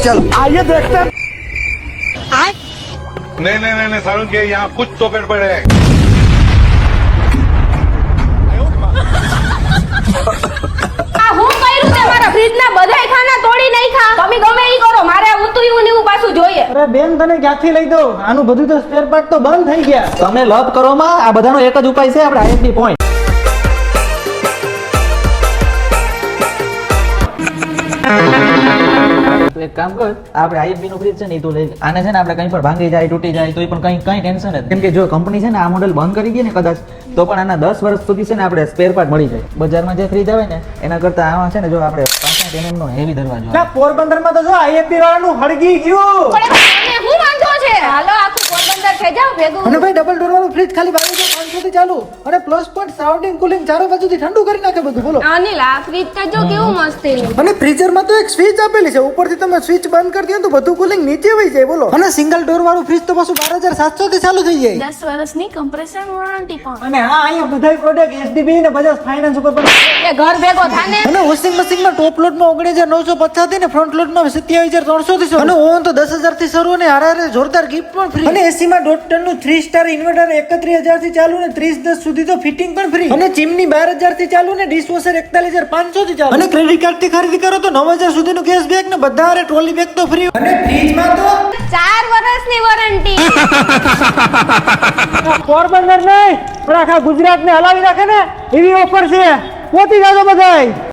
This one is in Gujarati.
चलो आइए देखते हैं। नहीं नहीं नहीं सारुण के यहाँ कुछ तो गड़बड़ है। આ હું કર્યું તે મારા ફ્રીજના બધાય ખાના તોડી નાખ્યા. તમે ગમે ઈ કરો, મારે ઉતર્યું ને એવું પાછું જોઈએ. અરે બેન તને ક્યાંથી લઈ દઉં? આનું બધું તો સ્પેર પાર્ટ તો બંધ થઈ ગયા. તમે લપ કરો માં, આ બધાનો એક જ ઉપાય છે, આપણે આઈએમપી પોઈન્ટ. તો એક કામ કર, આપણે આઈએમપી નું ફ્રીજ છે ને ઈ તું લઈ લે. આને છે ને આપણે કંઈ પણ ભાંગી જાય, તૂટી જાય તો પણ કઈ ટેન્શન જ. કેમ કે જો કંપની છે ને આ મોડેલ બંધ કરી દે ને કદાચ, તો પણ આના 10 વર્ષ સુધી છે ને આપણે સ્પેર પાર્ટ મળી જાય. બજારમાં જે ફ્રીજ આવે ને એના કરતા આમાં છે ને જો આપણે 65 mm નો હેવી દરવાજો ના પોરબંદરમાં તો જો આઈએમપી વાળાનું હળગી ગયું. પણ એમાં મને શું વાંધો છે? હાલો આખું પોરબંદર થઈ જાવ ભેગું. અને ભાઈ ડબલ ડોર વાળું ફ્રીજ ખાલી 22,500 થી ચાલુ અને પ્લસ પોઈન્ટ સરાઉન્ડિંગ કુલિંગ ચારો બાજુથી ઠંડુ કરી નાખે બધું. બોલો. અનિલ આ ફ્રીજ તો જો કેવું મસ્ત છે. અને ફ્રીઝરમાં તો એક સ્વિચ આપેલી છે, ઉપરથી તમે સ્વિચ બંધ કરી દો તો બધું કુલિંગ નીચે વહી જાય. બોલો. અને સિંગલ ડોર વાળું ફ્રીજ તો પાછું 12,700 થી ચાલુ થઈ જાય. 10 વર્ષની કમ્પ્રેસર વોરંટી પણ. અને હા અહીંયા બધાય પ્રોડક્ટ એસડીબી ને બજાજ ફાઇનાન્સ ઉપર પણ. એ ઘર ભેગો થાને. અને વોશિંગ મશીનમાં ટોપ લોડમાં 19,950 થી ને ફ્રન્ટ લોડમાં 27,300 થી શરૂ. અને ઓવન તો 10,000 થી શરૂ અને હારે જોરદાર ગિફ્ટ પણ ફ્રી. અને એસીમાં 1.5 ટનનું 3 સ્ટાર ઇન્વર્ટર 31,000 થી ચાલુ ને 30,10 સુધી તો ફિટિંગ પણ ફ્રી. અને ચીમની 12,000 થી ચાલુ ને ડિશવોશર 41,500 થી ચાલુ. અને ક્રેડિટ કાર્ડ થી ખરીદી કરો તો 9,000 સુધીનું કેશબેક ને બધા હારે ટ્રોલી બેગ તો ફ્રી. અને ફ્રીજમાં તો 4 વર્ષની વોરંટી. પોરબંદર નહીં પણ આખા ગુજરાત ને હલાવી નાખે ને એવી ઓફર છે. પહોંચી જાજો બધાય.